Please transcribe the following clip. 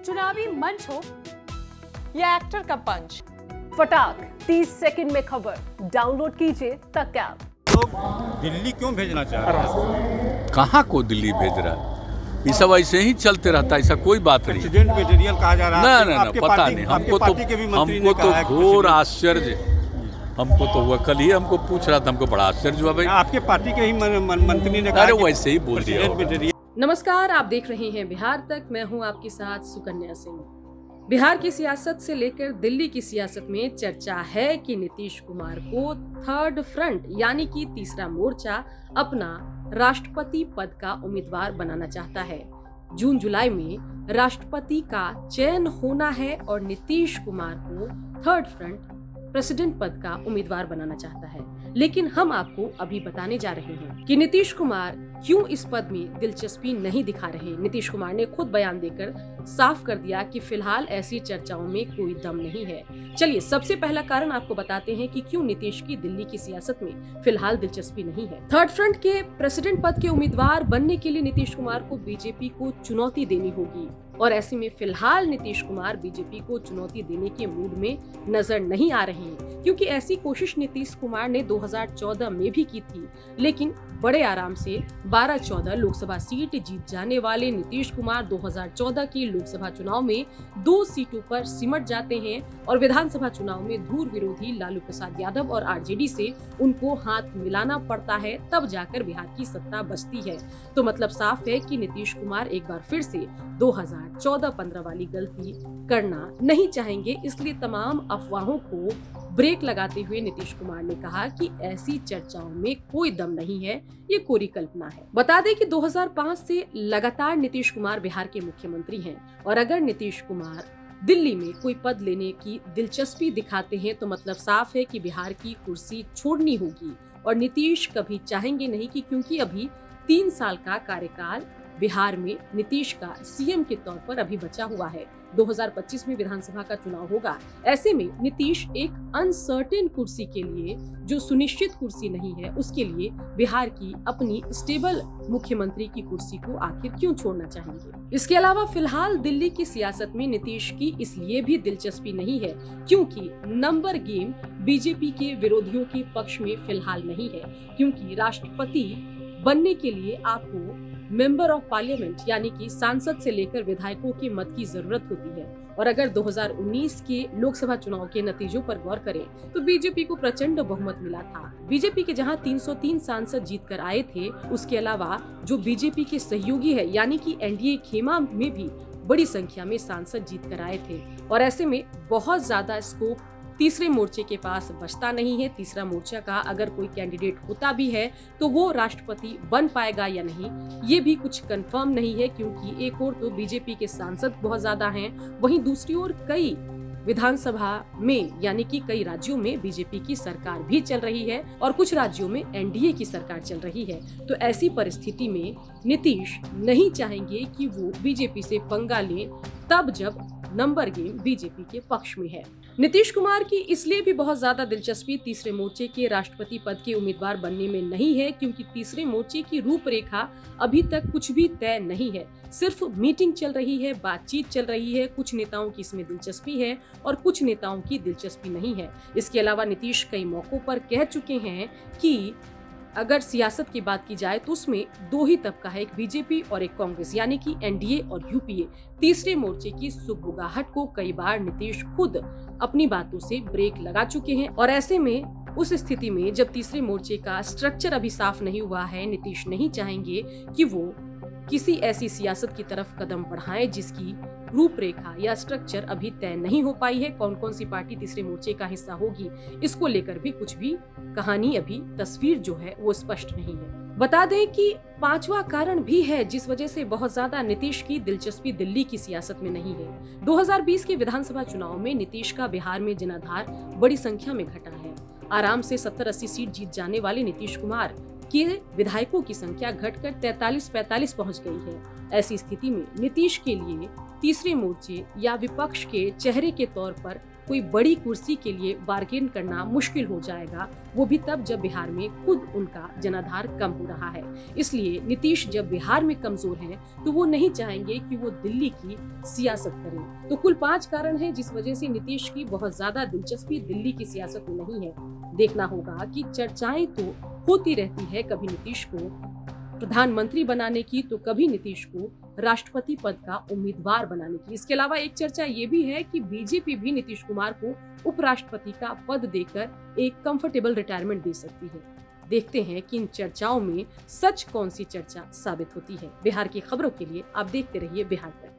चुनावी मंच हो या एक्टर का पंच, फटाक 30 सेकंड में खबर डाउनलोड कीजिए तक ऐप। तो दिल्ली क्यों भेजना चाह रहा है? कहाँ को दिल्ली भेज रहा है? ये सब ऐसे ही चलते रहता है, ऐसा कोई बात नहीं। प्रेसिडेंट मटेरियल कहा जा रहा है। ना पता नहीं, हमको तो घोर आश्चर्य, हमको तो हुआ कल ही हमको पूछ रहा था, हमको बड़ा आश्चर्य हुआ भाई। आपके पार्टी के ही मंत्री ने कहा, अरे वैसे ही बोल दिया। नमस्कार, आप देख रहे हैं बिहार तक। मैं हूं आपके साथ सुकन्या सिंह। बिहार की सियासत से लेकर दिल्ली की सियासत में चर्चा है कि नीतीश कुमार को थर्ड फ्रंट यानी कि तीसरा मोर्चा अपना राष्ट्रपति पद का उम्मीदवार बनाना चाहता है। जून जुलाई में राष्ट्रपति का चयन होना है और नीतीश कुमार को थर्ड फ्रंट प्रेसिडेंट पद का उम्मीदवार बनाना चाहता है। लेकिन हम आपको अभी बताने जा रहे हैं कि नीतीश कुमार क्यों इस पद में दिलचस्पी नहीं दिखा रहे। नीतीश कुमार ने खुद बयान देकर साफ कर दिया कि फिलहाल ऐसी चर्चाओं में कोई दम नहीं है। चलिए सबसे पहला कारण आपको बताते हैं कि क्यों नीतीश की दिल्ली की सियासत में फिलहाल दिलचस्पी नहीं है। थर्ड फ्रंट के प्रेसिडेंट पद के उम्मीदवार बनने के लिए नीतीश कुमार को बीजेपी को चुनौती देनी होगी और ऐसे में फिलहाल नीतीश कुमार बीजेपी को चुनौती देने के मूड में नजर नहीं आ रहे हैं, क्योंकि ऐसी कोशिश नीतीश कुमार ने 2014 में भी की थी। लेकिन बड़े आराम से 12-14 लोकसभा सीट जीत जाने वाले नीतीश कुमार 2014 के लोकसभा चुनाव में 2 सीटों पर सिमट जाते हैं और विधानसभा चुनाव में धूर विरोधी लालू प्रसाद यादव और आरजेडी से उनको हाथ मिलाना पड़ता है, तब जाकर बिहार की सत्ता बचती है। तो मतलब साफ है कि नीतीश कुमार एक बार फिर से 2014-15 वाली गलती करना नहीं चाहेंगे। इसलिए तमाम अफवाहों को ब्रेक लगाते हुए नीतीश कुमार ने कहा कि ऐसी चर्चाओं में कोई दम नहीं है, ये कोरी कल्पना है। बता दें कि 2005 से लगातार नीतीश कुमार बिहार के मुख्यमंत्री हैं और अगर नीतीश कुमार दिल्ली में कोई पद लेने की दिलचस्पी दिखाते हैं तो मतलब साफ है कि बिहार की कुर्सी छोड़नी होगी और नीतीश कभी चाहेंगे नहीं कि, क्योंकि अभी 3 साल का कार्यकाल बिहार में नीतीश का सीएम के तौर पर अभी बचा हुआ है। 2025 में विधानसभा का चुनाव होगा। ऐसे में नीतीश एक अनसर्टेन कुर्सी के लिए, जो सुनिश्चित कुर्सी नहीं है, उसके लिए बिहार की अपनी स्टेबल मुख्यमंत्री की कुर्सी को आखिर क्यों छोड़ना चाहेंगे। इसके अलावा फिलहाल दिल्ली की सियासत में नीतीश की इसलिए भी दिलचस्पी नहीं है क्योंकि नंबर गेम बीजेपी के विरोधियों के पक्ष में फिलहाल नहीं है, क्योंकि राष्ट्रपति बनने के लिए आपको मेंबर ऑफ पार्लियामेंट यानी कि सांसद से लेकर विधायकों के मत की जरूरत होती है। और अगर 2019 के लोकसभा चुनाव के नतीजों पर गौर करें तो बीजेपी को प्रचंड बहुमत मिला था। बीजेपी के जहां 303 सांसद जीतकर आए थे, उसके अलावा जो बीजेपी के सहयोगी है यानी कि एनडीए खेमा में भी बड़ी संख्या में सांसद जीतकर आए थे। और ऐसे में बहुत ज्यादा स्कोप तीसरे मोर्चे के पास बचता नहीं है। तीसरा मोर्चा का अगर कोई कैंडिडेट होता भी है तो वो राष्ट्रपति बन पाएगा या नहीं, ये भी कुछ कंफर्म नहीं है, क्योंकि एक ओर तो बीजेपी के सांसद बहुत ज्यादा हैं, वहीं दूसरी ओर कई विधानसभा में यानी कि कई राज्यों में बीजेपी की सरकार भी चल रही है और कुछ राज्यों में एनडीए की सरकार चल रही है। तो ऐसी परिस्थिति में नीतीश नहीं चाहेंगे कि वो बीजेपी से पंगा लें, तब जब नंबर गेम बीजेपी के पक्ष में है। नीतीश कुमार की इसलिए भी बहुत ज्यादा दिलचस्पी तीसरे मोर्चे के राष्ट्रपति पद के उम्मीदवार बनने में नहीं है, क्योंकि तीसरे मोर्चे की रूपरेखा अभी तक कुछ भी तय नहीं है। सिर्फ मीटिंग चल रही है, बातचीत चल रही है। कुछ नेताओं की इसमें दिलचस्पी है और कुछ नेताओं की दिलचस्पी नहीं है। इसके अलावा नीतीश कई मौकों पर कह चुके हैं कि अगर सियासत की बात की जाए तो उसमें 2 ही तबका है, एक बीजेपी और एक कांग्रेस यानी कि एनडीए और यूपीए। तीसरे मोर्चे की सुगबुगाहट को कई बार नीतीश खुद अपनी बातों से ब्रेक लगा चुके हैं और ऐसे में उस स्थिति में जब तीसरे मोर्चे का स्ट्रक्चर अभी साफ नहीं हुआ है, नीतीश नहीं चाहेंगे कि वो किसी ऐसी सियासत की तरफ कदम बढ़ाएं जिसकी रूपरेखा या स्ट्रक्चर अभी तय नहीं हो पाई है। कौन कौन सी पार्टी तीसरे मोर्चे का हिस्सा होगी, इसको लेकर भी कुछ भी कहानी, अभी तस्वीर जो है वो स्पष्ट नहीं है। बता दें कि 5वां कारण भी है जिस वजह से बहुत ज्यादा नीतीश की दिलचस्पी दिल्ली की सियासत में नहीं है। 2020 के विधानसभा चुनाव में नीतीश का बिहार में जनाधार बड़ी संख्या में घटा है। आराम से 70-80 सीट जीत जाने वाले नीतीश कुमार कि विधायकों की संख्या घटकर 43-45 पहुंच गई है। ऐसी स्थिति में नीतीश के लिए तीसरे मोर्चे या विपक्ष के चेहरे के तौर पर कोई बड़ी कुर्सी के लिए बार्गेन करना मुश्किल हो जाएगा, वो भी तब जब बिहार में खुद उनका जनाधार कम हो रहा है। इसलिए नीतीश जब बिहार में कमजोर हैं, तो वो नहीं चाहेंगे कि वो दिल्ली की सियासत करें। तो कुल 5 कारण हैं जिस वजह से नीतीश की बहुत ज्यादा दिलचस्पी दिल्ली की सियासत में नहीं है। देखना होगा कि चर्चाएं तो होती रहती है, कभी नीतीश को प्रधानमंत्री बनाने की तो कभी नीतीश को राष्ट्रपति पद का उम्मीदवार बनाने की। इसके अलावा एक चर्चा ये भी है कि बीजेपी भी नीतीश कुमार को उपराष्ट्रपति का पद देकर एक कंफर्टेबल रिटायरमेंट दे सकती है। देखते हैं कि इन चर्चाओं में सच कौन सी चर्चा साबित होती है। बिहार की खबरों के लिए आप देखते रहिए बिहार तक।